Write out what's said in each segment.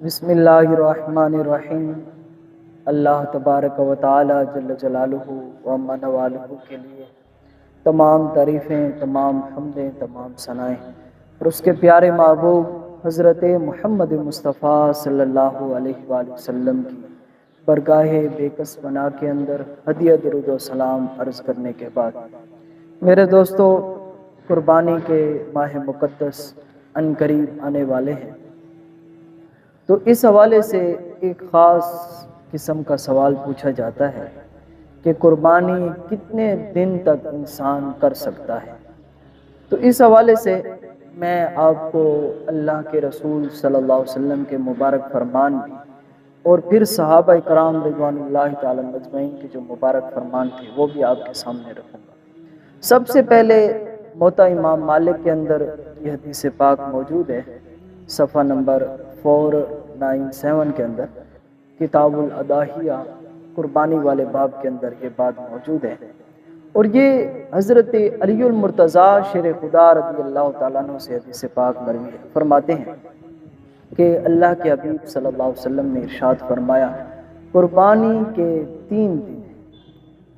بسم اللہ الرحمن الرحیم۔ اللہ تبارک و تعالی جل جلالہ و من والہ کے لیے تمام تعریفیں، تمام حمدیں، تمام ثنائیں، اور اس کے پیارے محبوب حضرت محمد مصطفیٰ صلی اللہ علیہ وآلہ وسلم کی برگاہ بے کس بنا کے اندر ہدیہ درود و سلام عرض کرنے کے بعد، میرے دوستو، قربانی کے ماہ مقدس ان قریب آنے والے ہیں، تو اس حوالے سے ایک خاص قسم کا سوال پوچھا جاتا ہے کہ قربانی کتنے دن تک انسان کر سکتا ہے۔ تو اس حوالے سے میں آپ کو اللہ کے رسول صلی اللہ علیہ وسلم کے مبارک فرمان بھی اور پھر صحابہ کرام رضوان اللہ تعالی اجمعین کے جو مبارک فرمان تھے وہ بھی آپ کے سامنے رکھوں گا۔ سب سے پہلے موطا امام مالک کے اندر یہ حدیث پاک موجود ہے، صفحہ نمبر 497 کے اندر، کتاب الاضاحیہ قربانی والے باب کے اندر یہ بات موجود ہے، اور یہ حضرت علی المرتضیٰ شیر خدا رضی اللہ تعالیٰ عنہ سے حدیث پاک مروی ہے۔ فرماتے ہیں کہ اللہ کے حبیب صلی اللہ علیہ وسلم نے ارشاد فرمایا، قربانی کے 3 دن،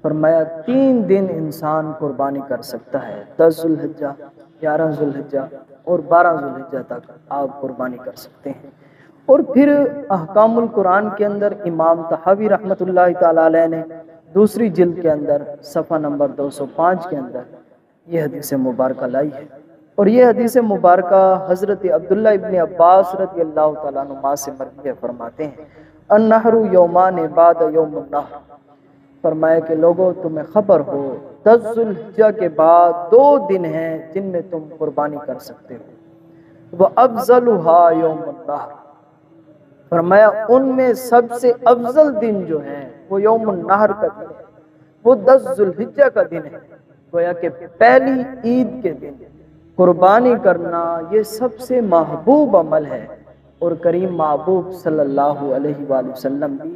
فرمایا 3 دن انسان قربانی کر سکتا ہے، 10 ذوالحجہ، 11 ذوالحجہ اور 12 ذوالحجہ تک آپ قربانی کر سکتے ہیں۔ اور پھر احکام القرآن کے اندر امام طحاوی رحمۃ اللہ تعالی علیہ نے دوسری جلد کے اندر صفحہ نمبر 205 کے اندر یہ حدیث مبارکہ لائی ہے، اور یہ حدیث مبارکہ حضرت عبداللہ ابن عباس رضی اللہ تعالیٰ عنہ سے مروی ہے۔ فرماتے ہیں النحر یومان بعد یوم النحر، فرمایا کہ لوگوں تمہیں خبر ہو 10 ذوالحجہ کے بعد 2 دن ہیں جن میں تم قربانی کر سکتے ہو، وَأَفْضَلُهَا يَوْمُ النَّحْرِ، فرمایا ان میں سب سے افضل دن جو ہے وہ یوم النحر کا دن ہے، وہ 10 ذوالحجہ کا دن ہے، گویا کہ پہلی عید کے دن قربانی کرنا یہ سب سے محبوب عمل ہے، اور کریم محبوب صلی اللہ علیہ وآلہ وسلم بھی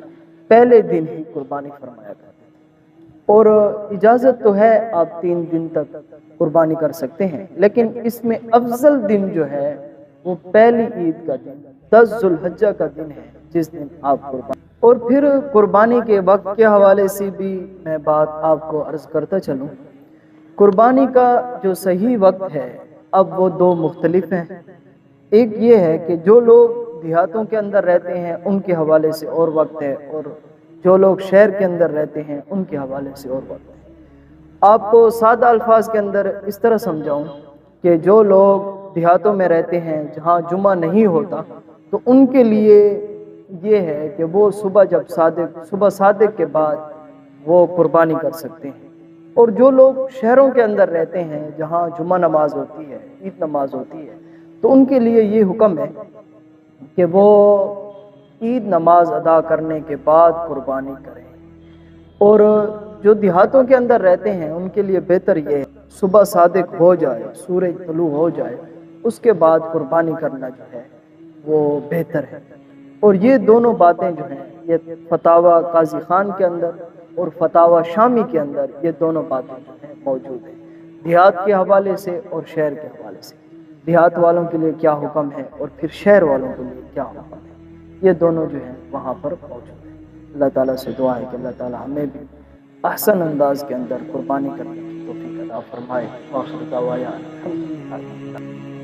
پہلے دن ہی قربانی فرمایا کرتے ہیں، اور اجازت تو ہے آپ 3 دن تک قربانی کر سکتے ہیں، لیکن اس میں افضل دن جو ہے وہ پہلی عید کا دن 10 ذوالحجہ کا دن ہے جس دن آپ قربانی۔ اور پھر قربانی کے وقت کے حوالے سے بھی میں بات آپ کو عرض کرتا چلوں۔ قربانی کا جو صحیح وقت ہے اب وہ 2 مختلف ہیں۔ ایک یہ ہے کہ جو لوگ دیہاتوں کے اندر رہتے ہیں ان کے حوالے سے اور وقت ہے، اور جو لوگ شہر کے اندر رہتے ہیں ان کے حوالے سے اور وقت ہے۔ آپ کو سادہ الفاظ کے اندر اس طرح سمجھاؤں کہ جو لوگ دیہاتوں میں رہتے ہیں جہاں جمعہ نہیں ہوتا، تو ان کے لیے یہ ہے کہ وہ صبح صادق کے بعد وہ قربانی کر سکتے ہیں، اور جو لوگ شہروں کے اندر رہتے ہیں جہاں جمعہ نماز ہوتی ہے، عید نماز ہوتی ہے، تو ان کے لیے یہ حکم ہے کہ وہ عید نماز ادا کرنے کے بعد قربانی کریں، اور جو دیہاتوں کے اندر رہتے ہیں ان کے لیے بہتر یہ ہے صبح صادق ہو جائے، سورج طلوع ہو جائے، اس کے بعد قربانی کرنا جو ہے وہ بہتر ہے۔ اور یہ دونوں باتیں جو ہیں یہ فتاوی قاضی خان کے اندر اور فتاوی شامی کے اندر یہ دونوں باتیں جو ہیں موجود ہیں، دیہات کے حوالے سے اور شہر کے حوالے سے، دیہات والوں کے لیے کیا حکم ہے اور پھر شہر والوں کے لیے کیا حکم ہے، یہ دونوں جو ہیں وہاں پر موجود ہیں۔ اللہ تعالیٰ سے دعا ہے کہ اللہ تعالیٰ ہمیں بھی احسن انداز کے اندر قربانی کرنے کی توفیق عطا فرمائے۔ وآخر دعوانا الحمدللہ۔